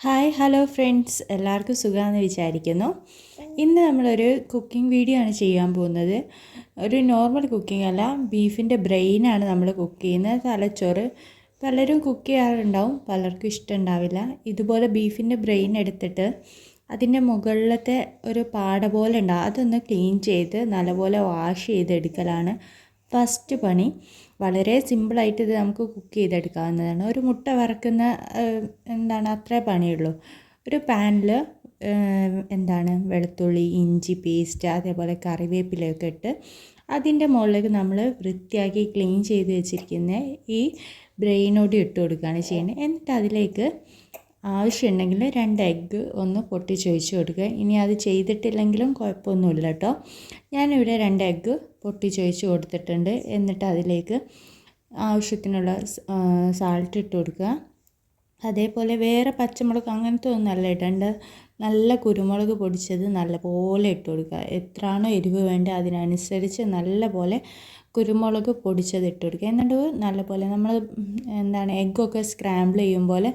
Hi hello friends, എല്ലാവർക്കും സുഖമാണെന്ന് വിചാരിക്കുന്നു. ഇന്ന് നമ്മളൊരു കുക്കിംഗ് വീഡിയോ ആണ് ചെയ്യാൻ പോകുന്നത്. ഒരു നോർമൽ കുക്കിംഗ് അല്ല, ബീഫിൻ്റെ ബ്രെയിനാണ് നമ്മൾ കുക്ക് ചെയ്യുന്നത്. തലച്ചോറ് പലരും കുക്ക് ചെയ്യാറുണ്ടാവും, പലർക്കും ഇഷ്ടമുണ്ടാവില്ല. ഇതുപോലെ ബീഫിൻ്റെ ബ്രെയിൻ എടുത്തിട്ട് അതിൻ്റെ മുകളിലത്തെ ഒരു പാട പോലെ ഉണ്ടാവും, അതൊന്ന് ക്ലീൻ ചെയ്ത് നല്ലപോലെ വാഷ് ചെയ്തെടുക്കലാണ് ഫസ്റ്റ് പണി. വളരെ സിമ്പിളായിട്ട് ഇത് നമുക്ക് കുക്ക് ചെയ്തെടുക്കാവുന്നതാണ്. ഒരു മുട്ട വറക്കുന്ന അത്രേ പണിയുള്ളൂ. ഒരു പാനിൽ വെളുത്തുള്ളി, ഇഞ്ചി പേസ്റ്റ്, അതേപോലെ കറിവേപ്പിലയൊക്കെ ഇട്ട് അതിൻ്റെ മുകളിലേക്ക് നമ്മൾ വൃത്തിയാക്കി ക്ലീൻ ചെയ്ത് വെച്ചിരിക്കുന്ന ഈ ബ്രെയിനോട് ഇട്ട് കൊടുക്കുകയാണ് ചെയ്യുന്നത്. എന്നിട്ട് അതിലേക്ക് ആവശ്യമുണ്ടെങ്കിൽ 2 എഗ്ഗ് ഒന്ന് പൊട്ടിച്ചൊഴിച്ച് കൊടുക്കുക. ഇനി അത് ചെയ്തിട്ടില്ലെങ്കിലും കുഴപ്പമൊന്നുമില്ല കേട്ടോ. ഞാനിവിടെ 2 എഗ്ഗ് പൊട്ടിച്ചൊഴിച്ച് കൊടുത്തിട്ടുണ്ട്. എന്നിട്ട് അതിലേക്ക് ആവശ്യത്തിനുള്ള സാൾട്ട് ഇട്ട് കൊടുക്കുക. അതേപോലെ വേറെ പച്ചമുളക് അങ്ങനത്തെ ഒന്നല്ല ഇടേണ്ടത്, നല്ല കുരുമുളക് പൊടിച്ചത് നല്ലപോലെ ഇട്ട് കൊടുക്കുക. എത്രയാണോ എരിവ് വേണ്ടത് അതിനനുസരിച്ച് നല്ലപോലെ കുരുമുളക് പൊടിച്ചത് ഇട്ട് കൊടുക്കുക. എന്നിട്ട് നല്ലപോലെ നമ്മൾ എഗ്ഗൊക്കെ സ്ക്രാമ്പിൾ ചെയ്യും പോലെ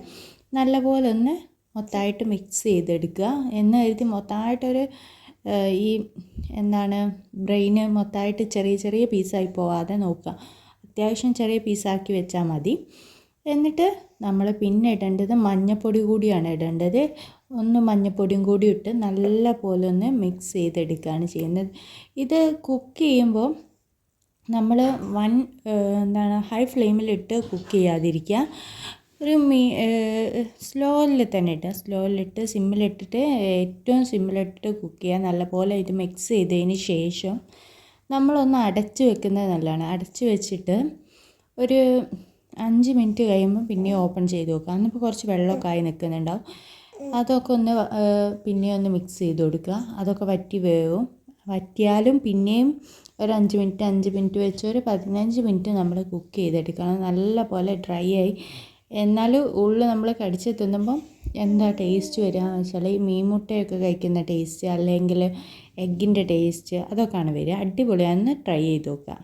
നല്ലപോലെ ഒന്ന് മൊത്തമായിട്ട് മിക്സ് ചെയ്തെടുക്കുക. എന്ന് കരുതി മൊത്തമായിട്ടൊരു ഈ ബ്രെയിന് മൊത്തമായിട്ട് ചെറിയ ചെറിയ പീസായി പോവാതെ നോക്കുക. അത്യാവശ്യം ചെറിയ പീസാക്കി വെച്ചാൽ മതി. എന്നിട്ട് നമ്മൾ പിന്നെ ഇടേണ്ടത് മഞ്ഞൾപ്പൊടി കൂടിയാണ് ഇടേണ്ടത്. മഞ്ഞൾപ്പൊടിയും കൂടി ഇട്ട് നല്ല പോലെ ഒന്ന് മിക്സ് ചെയ്തെടുക്കുകയാണ് ചെയ്യുന്നത്. ഇത് കുക്ക് ചെയ്യുമ്പോൾ നമ്മൾ ഹൈ ഫ്ലെയിമിലിട്ട് കുക്ക് ചെയ്യാതിരിക്കുക. ഒരു സ്ലോയിലിട്ട് സിമ്മിലിട്ടിട്ട് ഏറ്റവും സിമ്മിലിട്ടിട്ട് കുക്ക് ചെയ്യുക. നല്ലപോലെ ഇത് മിക്സ് ചെയ്തതിന് ശേഷം നമ്മളൊന്ന് അടച്ച് വെക്കുന്നത് നല്ലതാണ്. അടച്ച് വെച്ചിട്ട് ഒരു 5 മിനിറ്റ് കഴിയുമ്പോൾ പിന്നെയും ഓപ്പൺ ചെയ്ത് നോക്കുക. അന്നിപ്പോൾ കുറച്ച് വെള്ളമൊക്കെ ആയി നിൽക്കുന്നുണ്ടാവും. അതൊക്കെ പിന്നെയും മിക്സ് ചെയ്ത് കൊടുക്കുക. അതൊക്കെ വറ്റി വേവും. വറ്റിയാലും പിന്നെയും ഒരു 5 മിനിറ്റ് വെച്ച് ഒരു 15 മിനിറ്റ് നമ്മൾ കുക്ക് ചെയ്തെടുക്കണം. നല്ല പോലെ ഡ്രൈ ആയി, എന്നാലും ഉള്ളിൽ നമ്മൾ കടിച്ച് തിന്നുമ്പം ടേസ്റ്റ് വരിക എന്ന് വെച്ചാൽ ഈ മീൻമുട്ടയൊക്കെ കഴിക്കുന്ന ടേസ്റ്റ് അല്ലെങ്കിൽ എഗ്ഗിൻ്റെ ടേസ്റ്റ് അതൊക്കെയാണ് വരിക. അടിപൊളിയാണെന്ന് ട്രൈ ചെയ്ത് നോക്കുക.